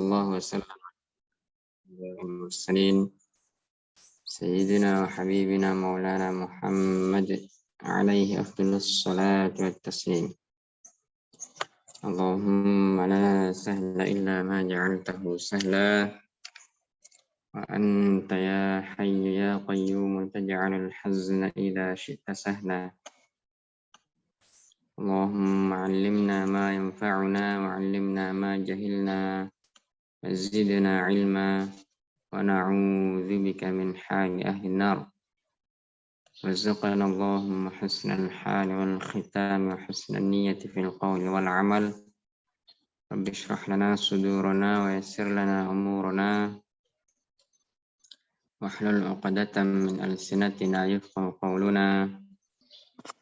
sallallahu wasallam ala mursalin sayyidina wa habibina maulana Muhammad alaihi afdhalus salatu wat taslim. Allahumma la sahla illa ma ja'altahu sahla wa anta ya hayyu ya qayyum taj'alul hazna idza syi'ta sahla. Allahumma 'allimna ma yanfa'una wa 'allimna ma jahilna wa zidna 'ilma wa na'udzu bika min hali ahli nar. Warzuqna Allahumma husnal hal wal khitam wa husnal niyyati fil qawli wal 'amal. Rabbi shrah lana sudurana wa yassir lana umurana wahlul 'uqdatam min alsinatina yafqahu qawluna.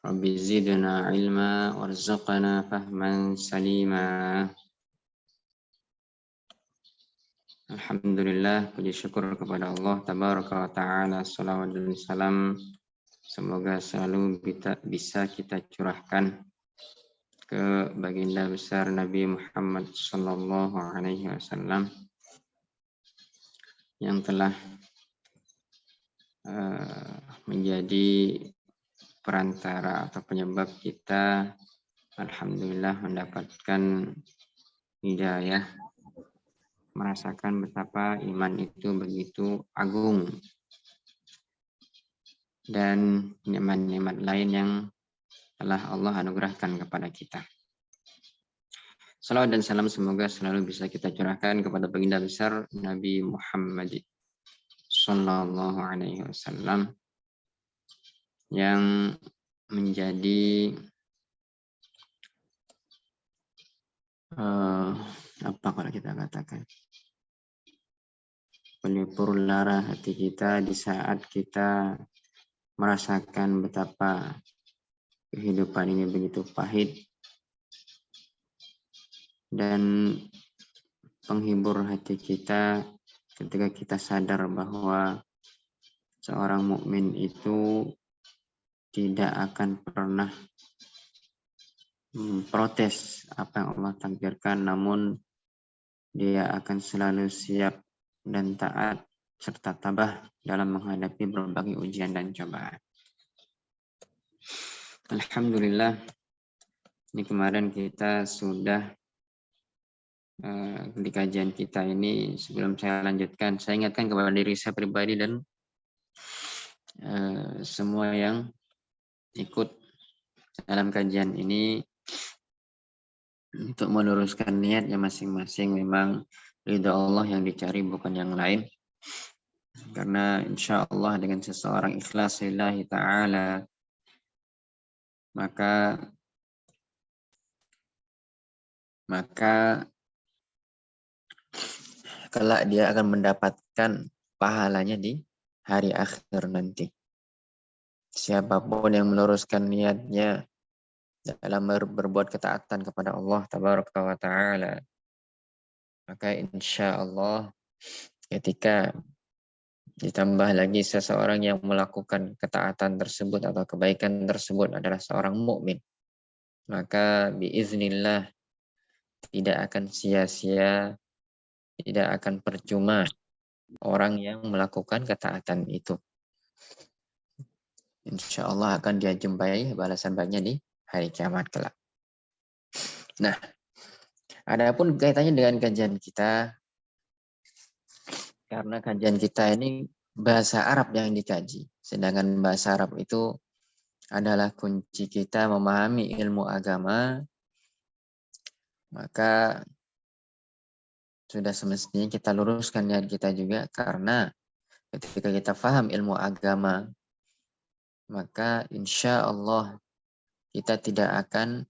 Rabbi zidna ilma warzuqna fahman salima. Alhamdulillah, puji syukur kepada Allah tabaraka wa ta'ala, salawat dan salam semoga selalu bisa kita curahkan ke baginda besar Nabi Muhammad sallallahu alaihi wasallam yang telah menjadi perantara atau penyebab kita alhamdulillah mendapatkan hidayah, merasakan betapa iman itu begitu agung dan nikmat-nikmat lain yang telah Allah anugerahkan kepada kita. Salawat dan salam semoga selalu bisa kita curahkan kepada baginda besar Nabi Muhammad sallallahu alaihi wasallam yang menjadi apa kalau kita katakan pelipur lara hati kita di saat kita merasakan betapa kehidupan ini begitu pahit, dan penghibur hati kita ketika kita sadar bahwa seorang mukmin itu tidak akan pernah protes apa yang Allah takdirkan, namun dia akan selalu siap dan taat serta tabah dalam menghadapi berbagai ujian dan cobaan. Alhamdulillah, ini kemarin kita sudah di kajian kita ini. Sebelum saya lanjutkan, saya ingatkan kepada diri saya pribadi dan semua yang ikut dalam kajian ini untuk meluruskan niatnya masing-masing. Memang ridha Allah yang dicari, bukan yang lain. Karena insya Allah dengan seseorang ikhlas lillahi ta'ala, maka kelak dia akan mendapatkan pahalanya di hari akhir nanti. Siapapun yang meluruskan niatnya dalam berbuat ketaatan kepada Allah tabaraka wa ta'ala, maka insya Allah ketika ditambah lagi seseorang yang melakukan ketaatan tersebut atau kebaikan tersebut adalah seorang mukmin, maka biiznillah tidak akan sia-sia, tidak akan percuma orang yang melakukan ketaatan itu. Insya Allah akan dia jumpai balasan baiknya di hari kiamat kelak. Nah, adapun kaitannya dengan kajian kita, karena kajian kita ini bahasa Arab yang dikaji, sedangkan bahasa Arab itu adalah kunci kita memahami ilmu agama, maka sudah semestinya kita luruskan niat kita juga, karena ketika kita paham ilmu agama, maka insya Allah kita tidak akan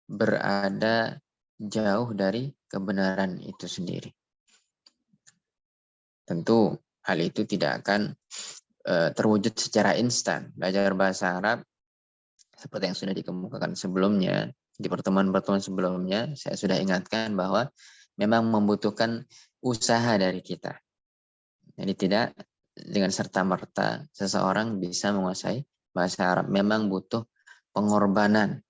berada jauh dari kebenaran itu sendiri. Tentu hal itu tidak akan terwujud secara instan. Belajar bahasa Arab seperti yang sudah dikemukakan sebelumnya, di pertemuan-pertemuan sebelumnya, saya sudah ingatkan bahwa memang membutuhkan usaha dari kita. Jadi tidak dengan serta-merta seseorang bisa menguasai bahasa Arab. Memang butuh pengorbanan.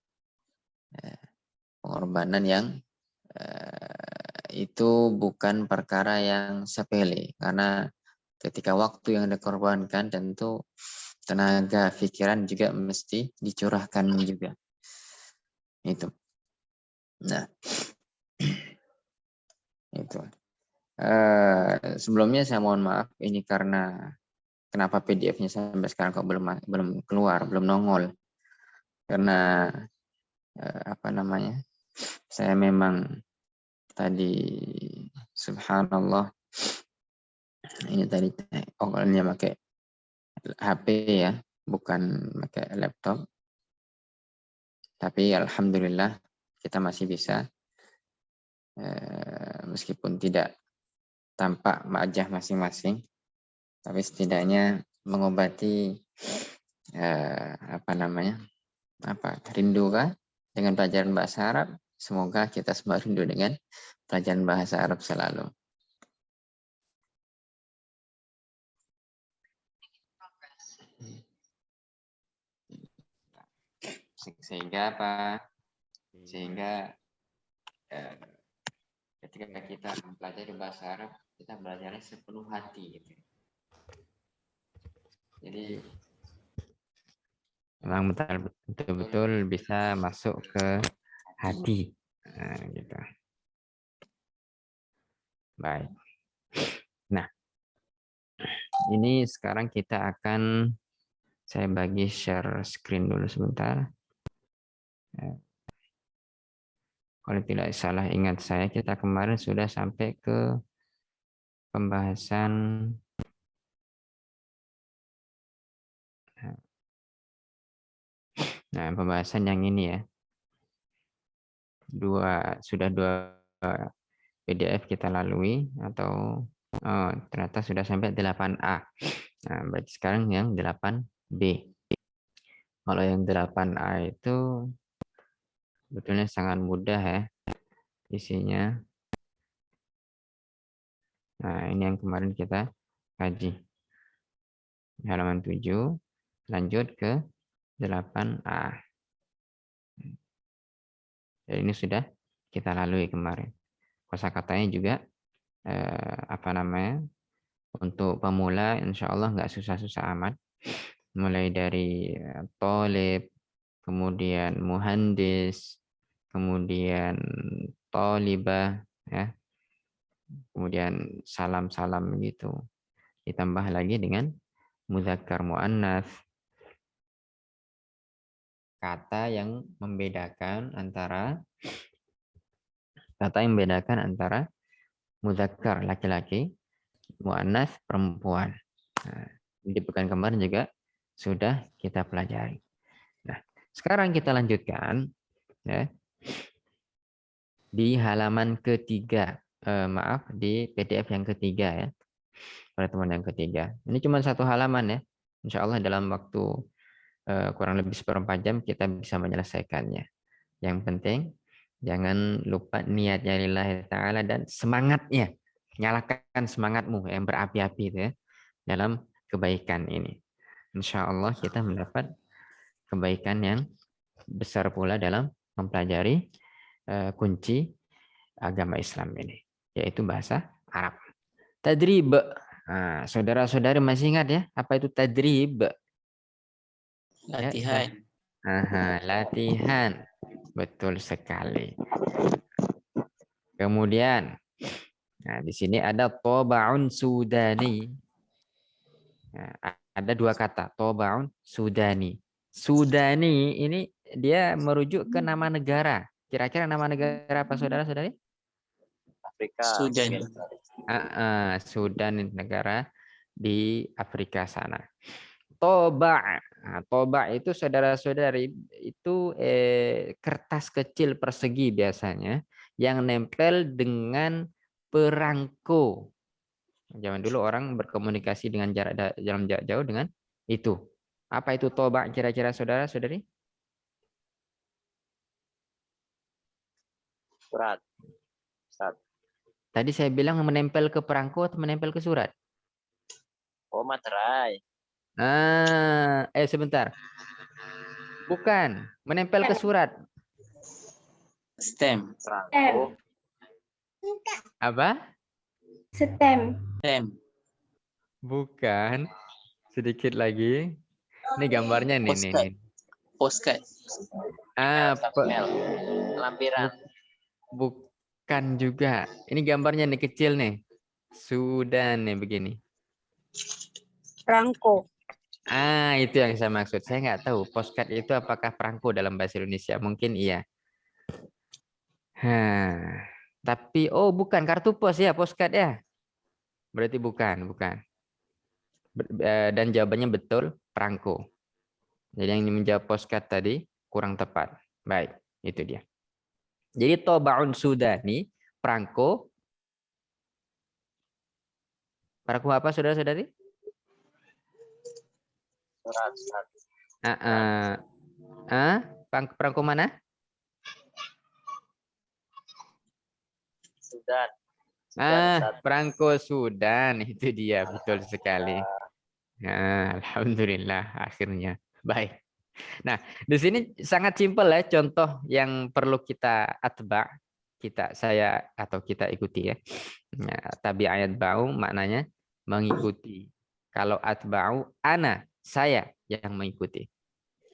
Pengorbanan yang itu bukan perkara yang sepele, karena ketika waktu yang dikorbankan tentu tenaga pikiran juga mesti dicurahkan juga. Itu. Nah, itu. Sebelumnya saya mohon maaf ini karena kenapa PDF-nya sampai sekarang kok belum keluar, belum nongol. Karena apa namanya? Saya memang tadi subhanallah ini tadi awalnya pakai HP ya, bukan pakai laptop. Tapi alhamdulillah kita masih bisa meskipun tidak tampak wajah masing-masing, tapi setidaknya mengobati apa namanya? Rindu kah dengan pelajaran bahasa Arab? Semoga kita semua rindu dengan pelajaran bahasa Arab selalu. Sehingga apa? Sehingga ketika kita mempelajari bahasa Arab, kita belajarnya sepenuh hati. Gitu. Jadi memang betul-betul bisa masuk ke hati. Nah, gitu. Baik. Nah, ini sekarang kita akan saya bagi share screen dulu sebentar. Kalau tidak salah ingat saya, kita kemarin sudah sampai ke pembahasan pembahasan yang ini ya. Sudah dua PDF kita lalui atau ternyata sudah sampai 8A. Nah, berarti sekarang yang 8B. Kalau yang 8A itu sebetulnya sangat mudah ya isinya. Nah, ini yang kemarin kita kaji. Halaman 7, lanjut ke 8A. Jadi ini sudah kita lalui kemarin. Kosakatanya juga apa namanya? Untuk pemula insya Allah nggak susah-susah amat. Mulai dari tolib, kemudian muhandis, kemudian tolibah, ya, kemudian salam-salam gitu. Ditambah lagi dengan mudzakkar muannats, kata yang membedakan antara mudzakkar laki-laki, muannats perempuan. Nah, di pekan kemarin juga sudah kita pelajari. Nah, sekarang kita lanjutkan ya di halaman ketiga. Di PDF yang ketiga ya. Pertemuan yang ketiga. Ini cuma satu halaman ya. Insya Allah dalam waktu kurang lebih 1/4 jam kita bisa menyelesaikannya. Yang penting jangan lupa niatnya lillahi ta'ala dan semangatnya. Nyalakan semangatmu yang berapi-api itu ya dalam kebaikan ini. Insya Allah kita mendapat kebaikan yang besar pula dalam mempelajari kunci agama Islam ini, yaitu bahasa Arab. Tadrib. Nah, saudara-saudari masih ingat ya apa itu tadrib? Latihan. Ya, latihan. Betul sekali. Kemudian, nah di sini ada tobaun sudani. Nah, ada dua kata, tobaun sudani. Sudani ini dia merujuk ke nama negara. Kira-kira nama negara apa saudara-saudari? Afrika. Sudan. Sudan negara di Afrika sana. Toba. Nah, toba itu saudara-saudari itu kertas kecil persegi biasanya yang nempel dengan perangko. Zaman dulu orang berkomunikasi dengan jarak jauh dengan itu. Apa itu toba kira-kira saudara-saudari? Surat. Tadi saya bilang menempel ke perangko atau menempel ke surat? Oh, materai. Sebentar. Bukan, menempel ke surat. Stem. Apa? STEM. Tem. Bukan. Sedikit lagi. Ini gambarnya nih. Postcard. Postcard. Apa? Lampiran. Bukan juga. Ini gambarnya nih kecil nih. Sudan nih begini. Perangko. Itu yang saya maksud. Saya nggak tahu postcard itu apakah perangko dalam bahasa Indonesia. Mungkin iya. Tapi bukan kartu pos ya, postcard ya. Berarti bukan. Dan jawabannya betul, perangko. Jadi yang menjawab postcard tadi kurang tepat. Baik, itu dia. Jadi Tobaun Sudani, perangko. Perangko apa saudara-saudari? Surat. Perangko mana? Sudan. Perangko Sudan, itu dia, betul sekali. Alhamdulillah akhirnya. Baik. Nah, di sini sangat simpel ya contoh yang perlu kita atba, kita ikuti ya. Tabi ayat bau maknanya mengikuti. Kalau atba'u ana, saya yang mengikuti.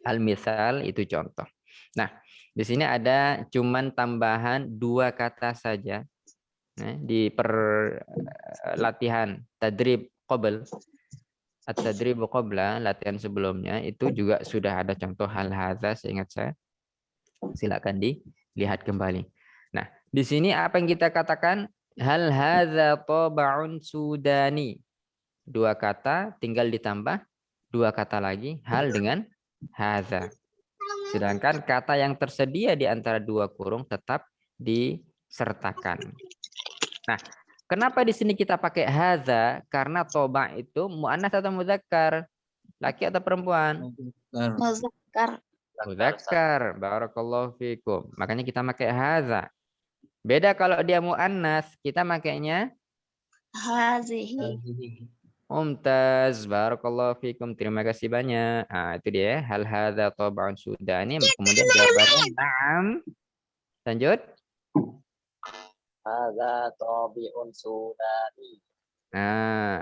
Al-misal itu contoh. Nah, di sini ada cuman tambahan 2 kata saja. Di latihan tadrib qabl. At-tadrib qabla, latihan sebelumnya itu juga sudah ada contoh hal hadza seingat saya. Silakan dilihat kembali. Nah, di sini apa yang kita katakan? Hal hadza tab'un sudani. 2 kata tinggal ditambah 2 kata lagi hal dengan hadza. Sedangkan kata yang tersedia di antara 2 kurung tetap disertakan. Nah, kenapa di sini kita pakai hadza? Karena toba itu muannats atau mudzakkar? Laki atau perempuan? Muzakkar. Mudzakkar. Barakallahu fikum. Makanya kita pakai hadza. Beda kalau dia muannas, kita makainya Hazihi. Mumtaz. Barakallahu fikum. Terima kasih banyak. Itu dia. Hal hadza tab'un sudani. Kemudian jawabannya na'am. Lanjut. Hadza tabi'un Sudani.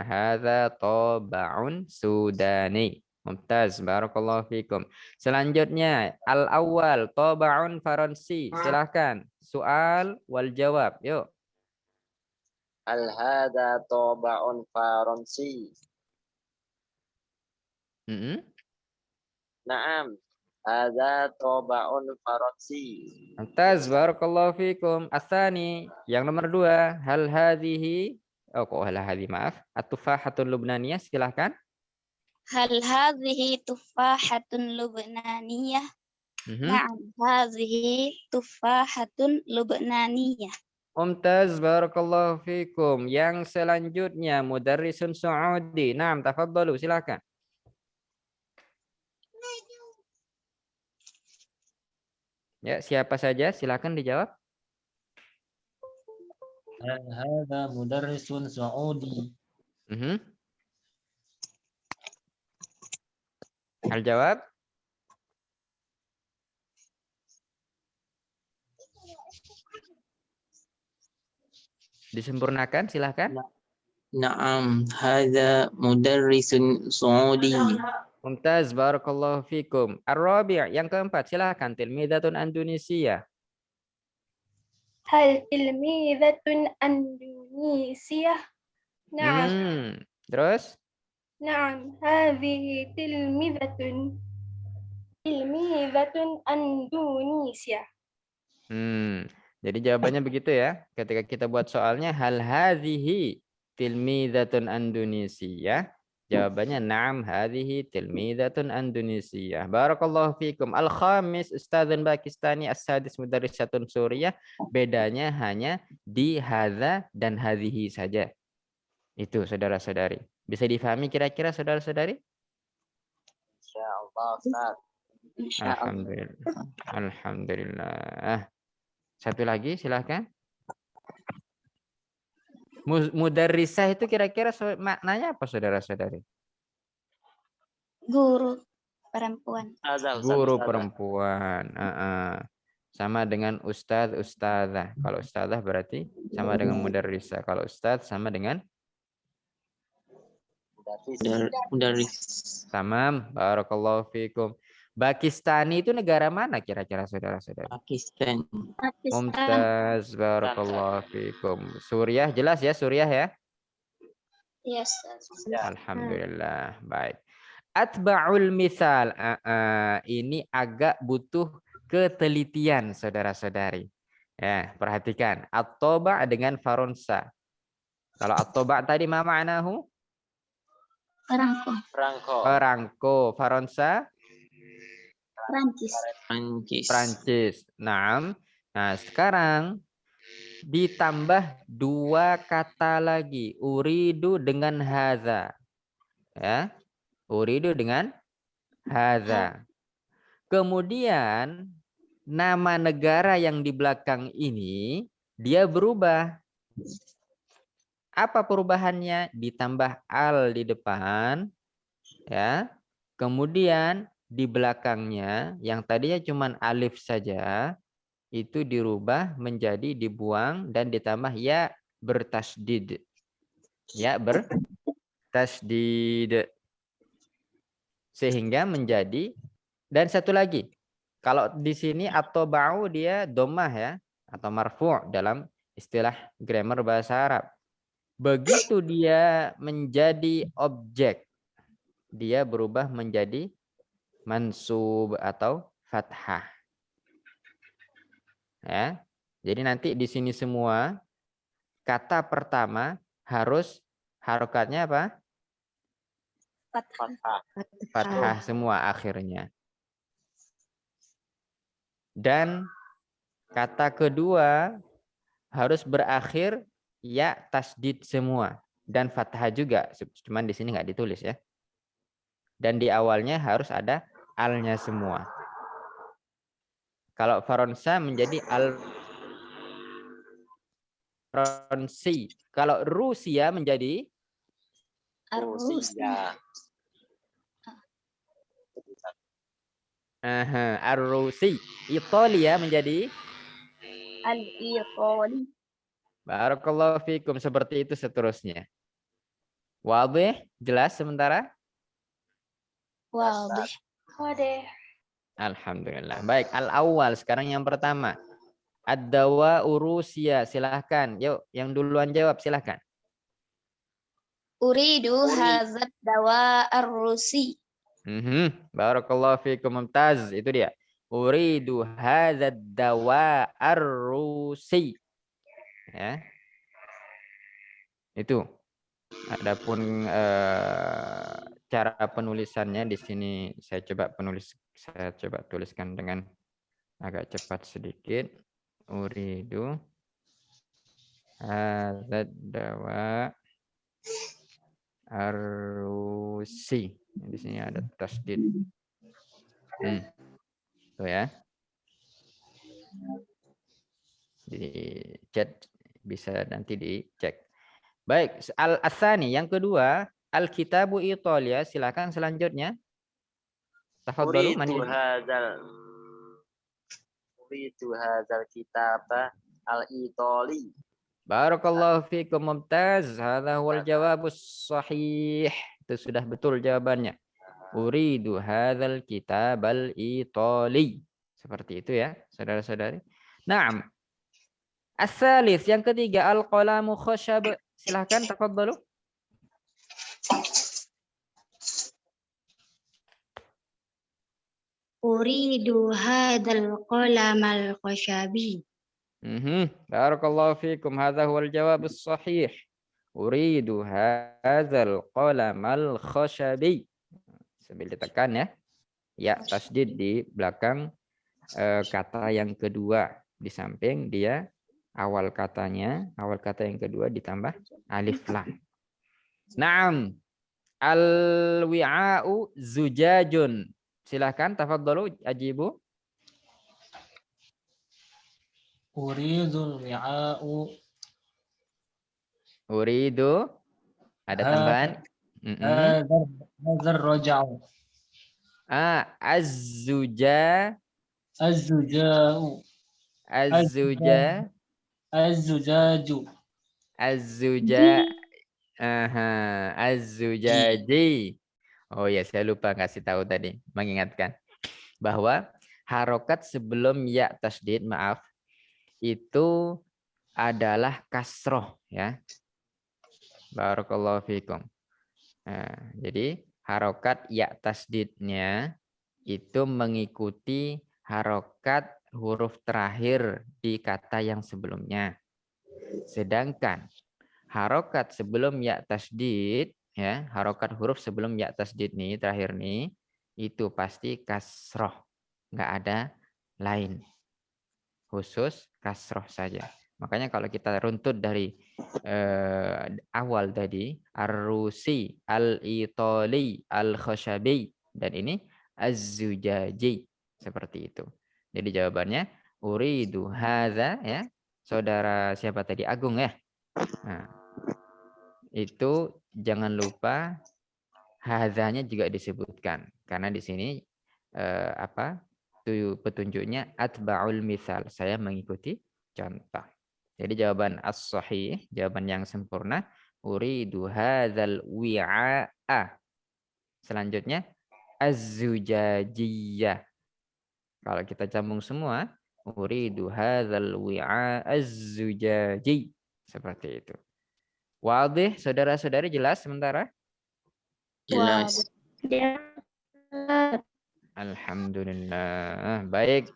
Hadza tab'un sudani. Mumtaz. Barakallahu fikum. Selanjutnya al-awwal tab'un faransi. Silahkan. Soal wal jawab. Yuk. Al hadza tab'un faransi. Naam. Hadza tab'un faransi. Mumtaz, barakallahu fikum. Asani, yang nomor 2, hal hadhihi, maaf. At-tufahatun lubnaniyah, silahkan. Hal hadhihi tufahatun lubnaniyah? Na'am, hadhihi tufahatun lubnaniyah. Mumtaz, barakallahu fikum. Yang selanjutnya mudarrisun Saudi. Naam, tafadhalu, silahkan. Ya, siapa saja silakan dijawab. Hadza mudarrisun Saudi. Al jawab. Disempurnakan, silahkan. Naam, hadza mudarrisun Saudi. Mumtaz, barakallahu fikum. Ar-rabi', yang keempat, silahkan. Tilmidatun Indonesia. Hal tilmidatun Indonesia? Naam. Terus? Naam, hadhihi tilmidatun Indonesia. Jadi jawabannya begitu ya. Ketika kita buat soalnya hal hadhihi tilmidatun Indonesia. Jawabannya na'am hadhihi tilmidatun Indonesia. Barakallahu fikum. Al-khamis Ustadzun Pakistani as-sadis mudarrisatun Suriah. Bedanya hanya di hadza dan hadhihi saja. Itu saudara-saudari. Bisa difahami kira-kira saudara-saudari? Insyaallah, Ustaz. Alhamdulillah. Alhamdulillah. Satu lagi silahkan. Mudarrisah itu kira-kira maknanya apa saudara-saudari? Guru perempuan. Guru perempuan. sama dengan ustadz, ustadzah. Kalau ustadzah berarti sama dengan mudarrisah. Kalau ustadz sama dengan Mudarris. tamam. Barakallahu fikum. Pakistani itu negara mana kira-kira saudara-saudari? Pakistan. Mumtaz, barakallahu fikum. Suriah jelas ya, Suriah ya? Yes. Alhamdulillah, baik. Atba'ul misal. Ini agak butuh ketelitian saudara-saudari. Ya, perhatikan. At-toba' dengan faronsa. Kalau at-toba' tadi ma ma'nahu? Perangko. Perangko. Perangko. Faronsa? Prancis. Prancis. Prancis. Naam. Nah, sekarang ditambah dua kata lagi. Uridu dengan hadza. Ya. Uridu dengan hadza. Kemudian nama negara yang di belakang ini dia berubah. Apa perubahannya? Ditambah al di depan, ya. Kemudian di belakangnya yang tadinya cuma alif saja itu dirubah menjadi dibuang dan ditambah ya bertasdid. Ya bertasdid. Sehingga menjadi, dan satu lagi. Kalau di sini atau bau dia domah ya atau marfu' dalam istilah grammar bahasa Arab. Begitu dia menjadi objek, dia berubah menjadi mansub atau fathah. Ya. Jadi nanti di sini semua kata pertama harus harokatnya apa? Fathah. Fathah semua akhirnya. Dan kata kedua harus berakhir ya tasdid semua dan fathah juga, cuman di sini nggak ditulis ya. Dan di awalnya harus ada alnya semua. Kalau faronsa menjadi al faronsi. Kalau Rusia menjadi Rusia. Ar-Rusi. Italia menjadi Al-Itali. Barakallahu fikum, seperti itu seterusnya. Wadih, jelas sementara? Wadih. Wadih. Alhamdulillah. Baik, al-awwal sekarang yang pertama. Ad-dawa Rusia, silahkan. Yuk, yang duluan jawab silahkan. Uridu hadzal dawa ar-rusi. Barakallahu fikum, mumtaz. Itu dia. Uridu hadzal dawa ar-rusi. Ya. Itu. Adapun cara penulisannya di sini saya coba tuliskan dengan agak cepat sedikit. Uridu hadzal dawa ar-rusi. Di sini ada tasdid. Tuh ya. Di chat bisa nanti dicek. Baik, al-asani yang kedua, al-kitabu Italia, silakan selanjutnya. Tafadhalu man. Uridu hadzal kitab al-Itali. Barakallahu fikum, mumtaz. Hadza huwal jawabus shahih. Itu sudah betul jawabannya. Uridu hadzal kitab al-Itali. Seperti itu ya, saudara-saudari. Naam. As-salis yang ketiga, al-qalamu khashab. Silahkan, tafadhalu. Uridu hadzal qalamal khashabi. Barakallahu fikum. Hadza huwal jawabus shahih. Uridu hadzal qalamal khashabi. Sambil ditekan ya. Ya, tasdid di belakang kata yang kedua. Di samping dia awal kata yang kedua ditambah alif lam. Naam. Al-wi'a'u zujajun. Silahkan, tafadhalu ajibu. Uridul wi'a'u. Uridu. Ada tambahan? Hadzal raja'u. Az-zuja. Az-zuja'u. Az-zuja, Az-zujaju. az-zuja, aha, az-zujaji. Oh ya, saya lupa kasih tahu tadi, mengingatkan bahwa harokat sebelum ya tasdid, maaf, itu adalah kasroh ya. Barakallahu fikum. Nah, jadi harokat ya tasdidnya itu mengikuti harokat huruf terakhir di kata yang sebelumnya. Sedangkan harokat sebelum ya tasdid, ya, harokat huruf sebelum ya tasdid nih terakhir nih itu pasti kasroh, nggak ada lain, khusus kasroh saja. Makanya kalau kita runtut dari awal tadi, ar-rusi, al-itali, al-khashabi, dan ini az-zujaji, seperti itu. Jadi jawabannya uridu hadza, ya. Saudara siapa tadi? Agung ya. Nah, itu jangan lupa hadzanya juga disebutkan karena di sini petunjuknya atba'ul misal, saya mengikuti contoh. Jadi jawaban as-sahih, jawaban yang sempurna, uridu hadzal wi'a. Selanjutnya az-zujajiyah. Kalau kita sambung semua, uridu hadzal wi'a az-zujaji. Seperti itu. Wadih, saudara-saudari, jelas sementara? Jelas. Alhamdulillah. Baik.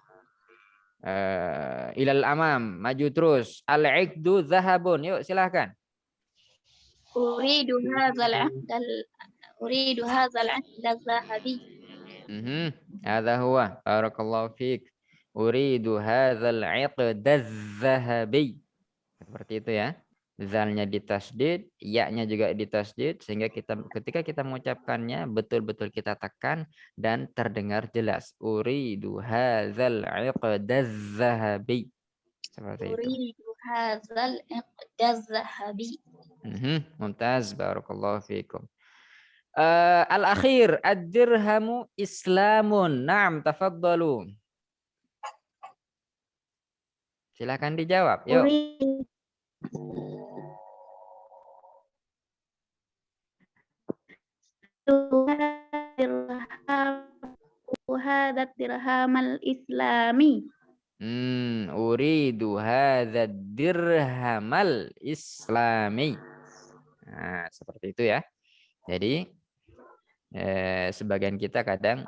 Ilal amam, maju terus. Al-iqdu zahabun. Yuk, silahkan. Uridu hadzal aqdal zahabi. Hadza huwa. Barakallahu fiik. Uridu hadzal iqdaz zahabi. Seperti itu ya. Zalnya ditasdid, ya-nya juga ditasdid, sehingga ketika kita mengucapkannya betul-betul kita tekan dan terdengar jelas. Uridu hadzal iqdaz zahabi. Seperti itu. Uridu hadzal aqdal zahabi. Mumtaz, barakallahu fiikum. Al-akhir, ad-dirhamu islamun. Naam, tafaddalu. Silakan dijawab. Yuk. Hadat dirhamal islami. Uridu hadzal dirhamal islami. Nah, seperti itu ya. Jadi sebagian kita kadang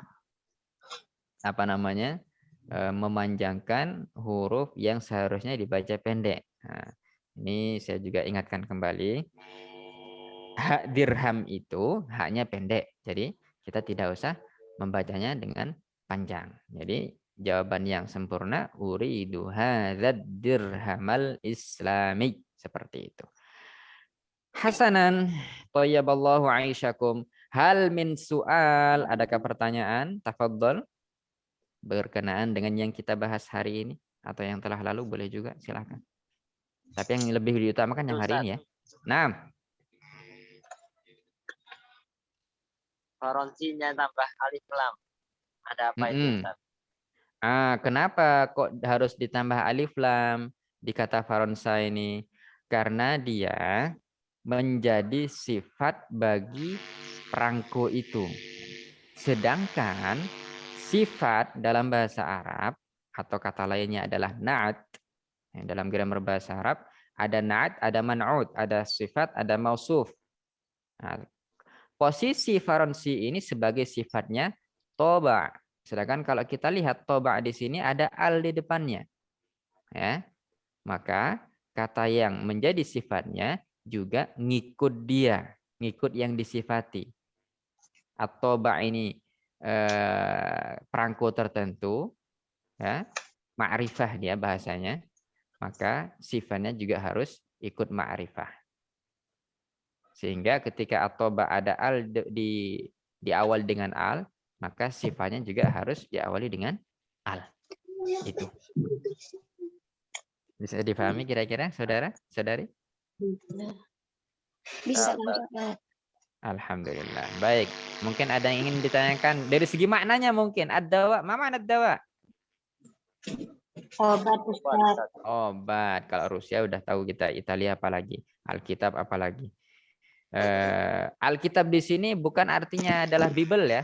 memanjangkan huruf yang seharusnya dibaca pendek. Nah, ini saya juga ingatkan kembali. Hak dirham itu haknya pendek. Jadi kita tidak usah membacanya dengan panjang. Jadi jawaban yang sempurna uridu hadzal dirhamal islami. Seperti itu. Hasanan, thayyaballahu aisyakum. Hal min su'al, adakah pertanyaan? Tafadhol. Berkenaan dengan yang kita bahas hari ini atau yang telah lalu boleh juga, silakan. Tapi yang lebih diutamakan yang hari ini ya. Nah, Faronsinya tambah alif lam. Ada apa itu, Ustaz? Kenapa kok harus ditambah alif lam di kata faronsa ini? Karena dia menjadi sifat bagi perangko itu. Sedangkan sifat dalam bahasa Arab atau kata lainnya adalah na'at. Dalam grammar bahasa Arab ada na'at, ada man'ut, ada sifat, ada mausuf. Nah, posisi faronsi ini sebagai sifatnya toba. Sedangkan kalau kita lihat toba di sini ada al di depannya. Ya. Maka kata yang menjadi sifatnya juga ngikut dia, ngikut yang disifati. At-toba ini perangko tertentu, ya, ma'rifah dia bahasanya, maka sifatnya juga harus ikut ma'rifah. Sehingga ketika at-toba ada al di awal dengan al, maka sifatnya juga harus diawali dengan al. Itu. Bisa dipahami kira-kira, saudara, saudari? Bisa. Alhamdulillah. Baik. Mungkin ada yang ingin ditanyakan dari segi maknanya mungkin. Ad-dawa, ma ma'na ad-dawa? Obat Ustaz. Obat. Kalau Rusia udah tahu kita. Italia apalagi. Alkitab apalagi. Alkitab di sini bukan artinya adalah Bible ya.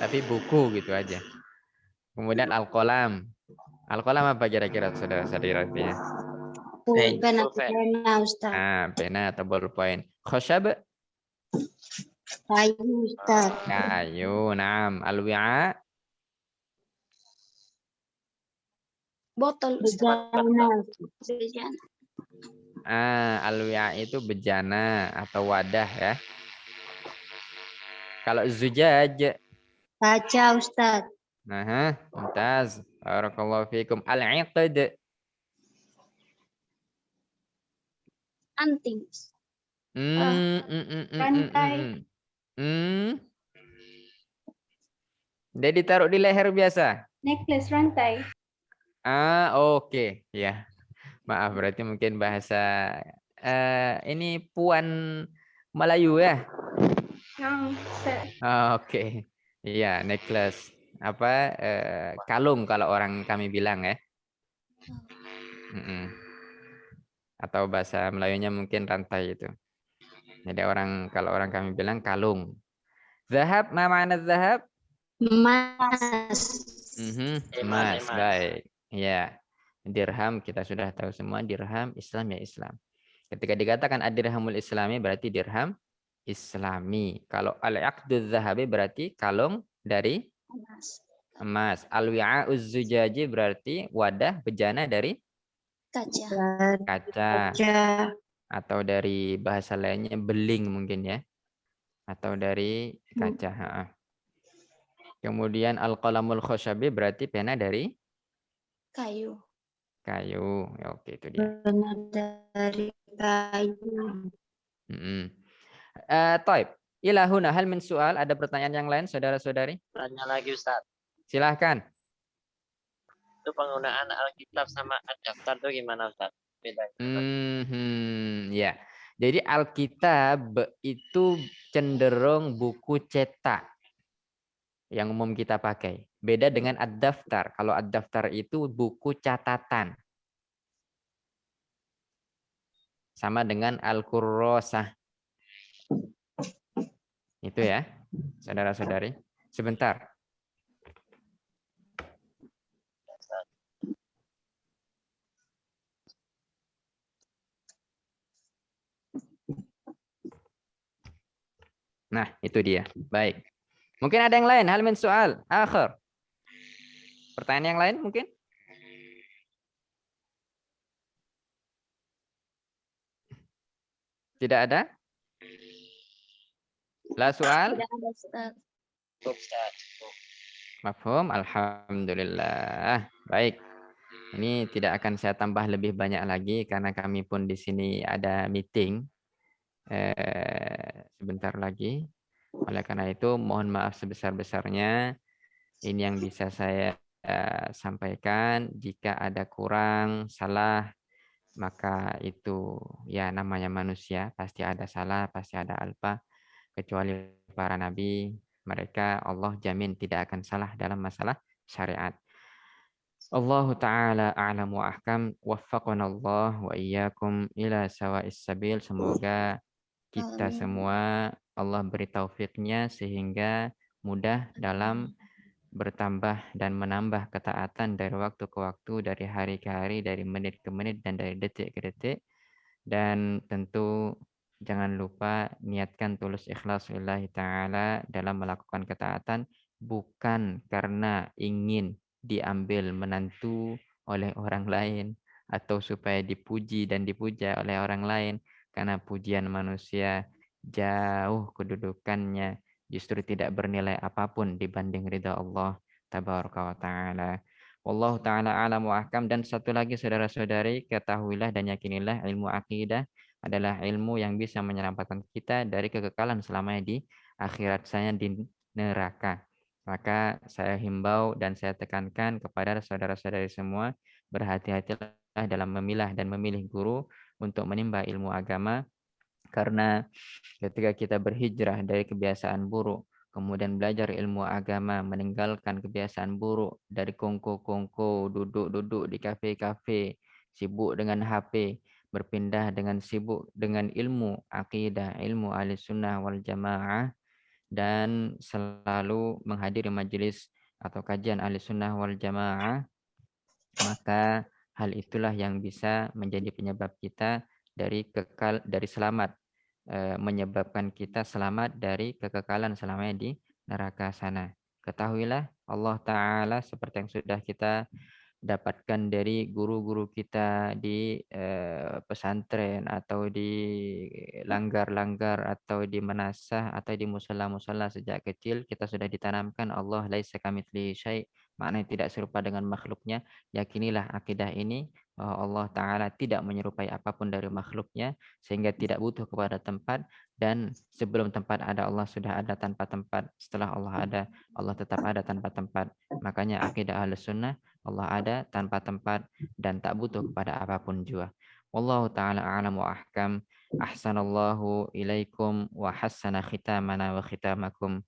Tapi buku gitu aja. Kemudian al-qalam. Al-qalam apa kira-kira saudara-saudari artinya? Pena Ustaz. Pena atau bolpoin. Khoshab? Kayu Ustaz. Kayu. Naam. Al-wi'a? Botol Bejana. bejana. Al-wi'a itu bejana atau wadah ya. Kalau zujaj? Kaca Ustaz. Mumtaz. Barakallahu fikum. Al-iqd? Anting. Rantai. Dia ditaruh di leher biasa. Necklace rantai. Oke. Ya. Maaf, berarti mungkin bahasa ini Puan Melayu ya. Oke. Iya, necklace. Apa kalung kalau orang kami bilang ya. Atau bahasa Melayunya mungkin rantai itu. Jadi kalau orang kami bilang kalung. Zahab, ma ma'na zahab? Emas. Emas, baik. Ya. Dirham kita sudah tahu semua, dirham Islam ya Islam. Ketika dikatakan ad-dirhamul islami berarti dirham Islami. Kalau al-aqduz zahabi berarti kalung dari emas. Al-wi'a'uz zujaji berarti wadah bejana dari kaca. Atau dari bahasa lainnya beling mungkin ya. Atau dari kaca. Kemudian al-qalamul khosyabi berarti pena dari Kayu. Ya, oke itu dia. Pena dari kayu. Taib. Ilahuna hal min soal. Ada pertanyaan yang lain saudara-saudari? Tanya lagi Ustaz. Silahkan. Itu penggunaan Alkitab sama Ad-Daftar itu gimana Ustaz? Bedanya. Ya. Jadi Alkitab itu cenderung buku cetak yang umum kita pakai. Beda dengan Ad-Daftar. Kalau Ad-Daftar itu buku catatan. Sama dengan Al-Qurrosah. Itu ya, saudara-saudari. Sebentar. Nah, itu dia. Baik. Mungkin ada yang lain, hal min soal akhir. Pertanyaan yang lain mungkin? Tidak ada? La soal? Tidak ada Ustaz. Mafhum? Alhamdulillah. Baik. Ini tidak akan saya tambah lebih banyak lagi karena kami pun di sini ada meeting sebentar lagi. Oleh karena itu mohon maaf sebesar-besarnya. Ini yang bisa saya sampaikan. Jika ada kurang, salah, maka itu ya namanya manusia. Pasti ada salah, pasti ada alpa. Kecuali para nabi, mereka Allah jamin tidak akan salah dalam masalah syariat. Allah Ta'ala a'lam wa ahkam. Waffaqana Allah wa iyyakum ila sawa'is sabil. Semoga kita semua Allah beri taufiknya sehingga mudah dalam bertambah dan menambah ketaatan dari waktu ke waktu, dari hari ke hari, dari menit ke menit, dan dari detik ke detik. Dan tentu jangan lupa niatkan tulus ikhlas lillahi ta'ala dalam melakukan ketaatan, bukan karena ingin diambil menantu oleh orang lain atau supaya dipuji dan dipuja oleh orang lain, karena pujian manusia jauh kedudukannya, justru tidak bernilai apapun dibanding ridha Allah tabaraka wa ta'ala. Wallahu ta'ala a'lam wa ahkam. Dan satu lagi saudara-saudari, ketahuilah dan yakinilah ilmu akidah adalah ilmu yang bisa menyelamatkan kita dari kekekalan selamanya di akhirat, saya di neraka. Maka saya himbau dan saya tekankan kepada saudara-saudari semua, berhati-hatilah dalam memilah dan memilih guru untuk menimba ilmu agama. Karena ketika kita berhijrah dari kebiasaan buruk, kemudian belajar ilmu agama, meninggalkan kebiasaan buruk dari kongko-kongko, duduk-duduk di kafe-kafe, sibuk dengan HP, berpindah dengan sibuk dengan ilmu akidah, ilmu ahlussunnah wal jamaah, dan selalu menghadiri majelis atau kajian ahlussunnah wal jamaah, maka hal itulah yang bisa menjadi penyebab kita dari selamat, menyebabkan kita selamat dari kekekalan selamanya di neraka sana. Ketahuilah Allah Ta'ala seperti yang sudah kita dapatkan dari guru-guru kita di pesantren atau di langgar-langgar atau di manasah atau di musala-musala sejak kecil, kita sudah ditanamkan Allah laisa kamitslihi syai', maknanya tidak serupa dengan makhluknya. Yakinilah akidah ini bahwa Allah Ta'ala tidak menyerupai apapun dari makhluknya, sehingga tidak butuh kepada tempat, dan sebelum tempat ada Allah sudah ada tanpa tempat, setelah Allah ada Allah tetap ada tanpa tempat. Makanya akidah Ahlussunnah, Allah ada tanpa tempat dan tak butuh kepada apapun juga. Wallahu ta'ala a'lam wa ahkam. Ahsanallahu ilaikum wa hassana khitamana wa khitamakum.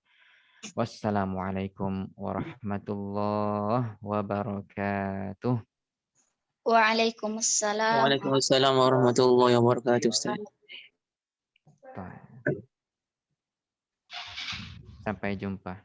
Wassalamualaikum warahmatullahi wabarakatuh. Waalaikumsalam. Waalaikumsalam warahmatullahi wabarakatuh, Ustaz. Sampai jumpa.